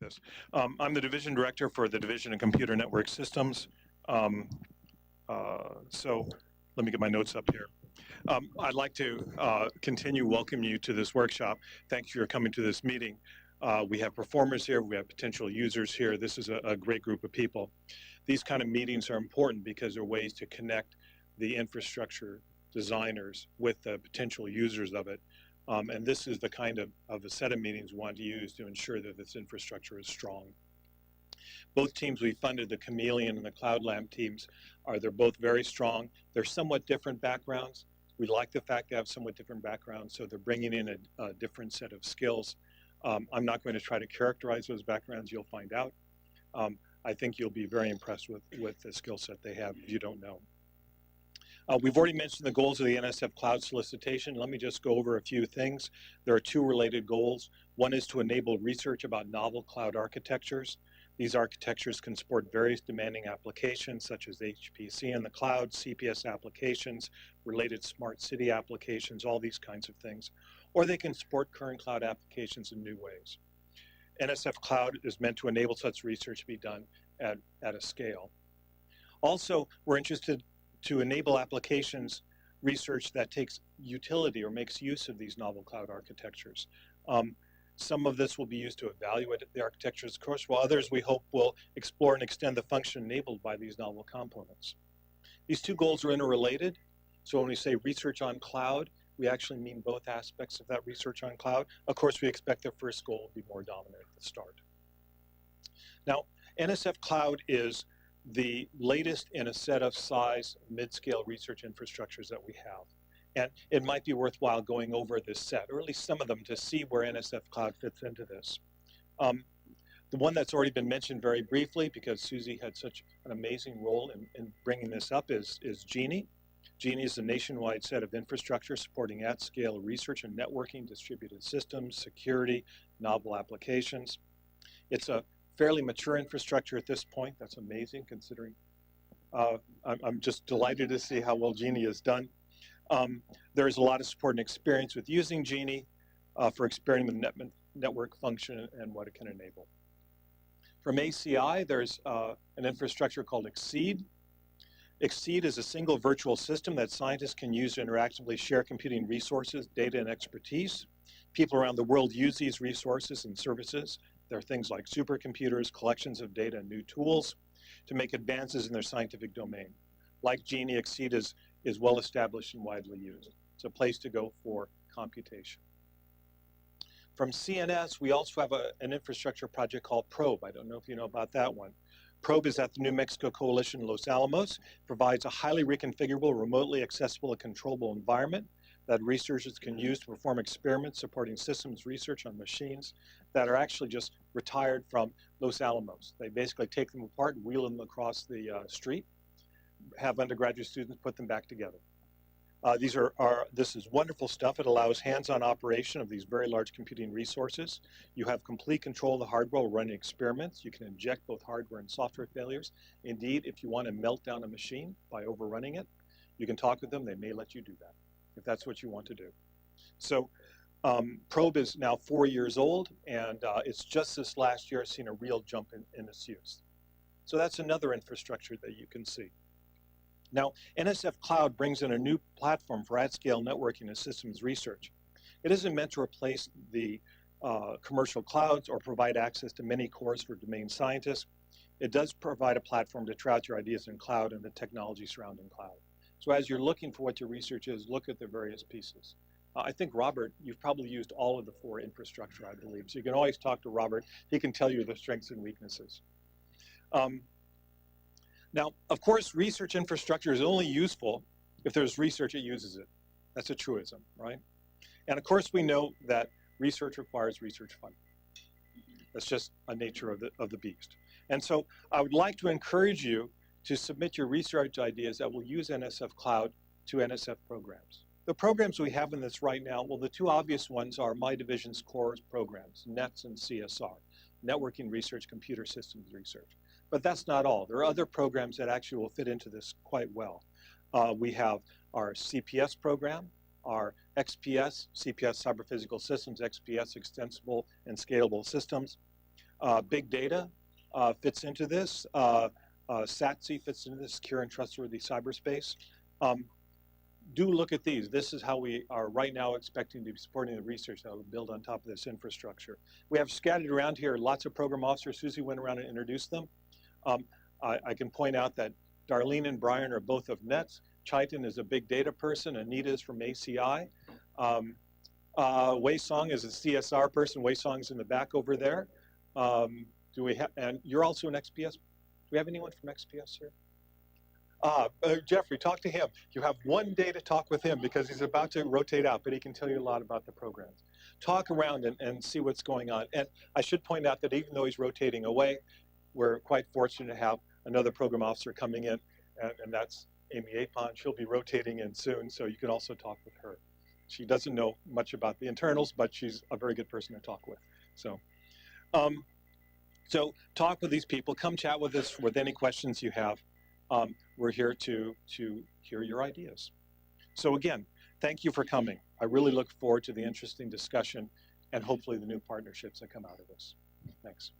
like this. I'm the division director for the Division of Computer Network Systems. So let me get my notes up here. I'd like to continue welcoming you to this workshop. Thanks for coming to this meeting. We have performers here, we have potential users here. This is a great group of people. These kind of meetings are important because they're ways to connect the infrastructure designers with the potential users of it. And this is the kind of a set of meetings we want to use to ensure that this infrastructure is strong. Both teams we funded, the Chameleon and the Cloud Lamp teams, they're both very strong. They're somewhat different backgrounds. We like the fact they have somewhat different backgrounds, so they're bringing in a different set of skills. I'm not going to try to characterize those backgrounds, you'll find out. I think you'll be very impressed with the skill set they have if you don't know. We've already mentioned the goals of the NSFCloud solicitation. Let me just go over a few things. There are two related goals. One is to enable research about novel cloud architectures. These architectures can support various demanding applications such as HPC in the cloud, CPS applications, related smart city applications, all these kinds of things. Or they can support current cloud applications in new ways. NSFCloud is meant to enable such research to be done at a scale. Also, we're interested to enable applications research that takes utility or makes use of these novel cloud architectures. Some of this will be used to evaluate the architectures, of course, while others we hope will explore and extend the function enabled by these novel components. These two goals are interrelated. So when we say research on cloud, we actually mean both aspects of that research on cloud. Of course, we expect the first goal will be more dominant at the start. Now, NSFCloud is the latest in a set of size mid-scale research infrastructures that we have. And it might be worthwhile going over this set, or at least some of them, to see where NSFCloud fits into this. The one that's already been mentioned very briefly, because Susie had such an amazing role in bringing this up, is Genie. Genie is a nationwide set of infrastructure supporting at-scale research and networking, distributed systems, security, novel applications. It's a fairly mature infrastructure at this point. That's amazing, considering I'm just delighted to see how well Genie has done. There's a lot of support and experience with using Genie for experimenting with network function and what it can enable. From ACI, there's an infrastructure called Exceed. Exceed is a single virtual system that scientists can use to interactively share computing resources, data, and expertise. People around the world use these resources and services. There are things like supercomputers, collections of data, and new tools to make advances in their scientific domain. Like Genie, Exceed is well established and widely used. It's a place to go for computation. From CNS, we also have an infrastructure project called Probe. I don't know if you know about that one. Probe is at the New Mexico Coalition in Los Alamos, provides a highly reconfigurable, remotely accessible and controllable environment that researchers can use to perform experiments supporting systems research on machines that are actually just retired from Los Alamos. They basically take them apart and wheel them across the street, have undergraduate students put them back together. This is wonderful stuff. It allows hands-on operation of these very large computing resources. You have complete control of the hardware while running experiments. You can inject both hardware and software failures. Indeed, if you want to melt down a machine by overrunning it, you can talk with them. They may let you do that if that's what you want to do. So Probe is now 4 years old, and it's just this last year seen a real jump in its use. So that's another infrastructure that you can see. Now, NSFCloud brings in a new platform for at-scale networking and systems research. It isn't meant to replace the commercial clouds or provide access to many cores for domain scientists. It does provide a platform to try out your ideas in cloud and the technology surrounding cloud. So as you're looking for what your research is, look at the various pieces. I think, Robert, you've probably used all of the 4 infrastructure, I believe. So you can always talk to Robert. He can tell you the strengths and weaknesses. Now, of course, research infrastructure is only useful if there's research that uses it. That's a truism, right? And of course, we know that research requires research funding. That's just a nature of the beast. And so I would like to encourage you to submit your research ideas that will use NSFCloud to NSF programs. The programs we have in this right now, well, the 2 obvious ones are my division's core programs, NETS and CSR, Networking Research, Computer Systems Research. But that's not all. There are other programs that actually will fit into this quite well. We have our CPS program, our XPS, CPS Cyber Physical Systems, XPS Extensible and Scalable Systems. Big data fits into this. SATC fits into this, secure and trustworthy cyberspace. Do look at these. This is how we are right now expecting to be supporting the research that will build on top of this infrastructure. We have scattered around here lots of program officers. Susie went around and introduced them. I can point out that Darlene and Brian are both of NETS. Chaitan is a big data person. Anita is from ACI. Wei Song is a CSR person. Wei Song's in the back over there. Do we have, and you're also an XPS. Do we have anyone from XPS here? Jeffrey, talk to him. You have one day to talk with him because he's about to rotate out, but he can tell you a lot about the programs. Talk around and see what's going on. And I should point out that even though he's rotating away, we're quite fortunate to have another program officer coming in, and that's Amy Apon. She'll be rotating in soon, so you can also talk with her. She doesn't know much about the internals, but she's a very good person to talk with. So, so talk with these people. Come chat with us with any questions you have. We're here to hear your ideas. So again, thank you for coming. I really look forward to the interesting discussion and hopefully the new partnerships that come out of this. Thanks.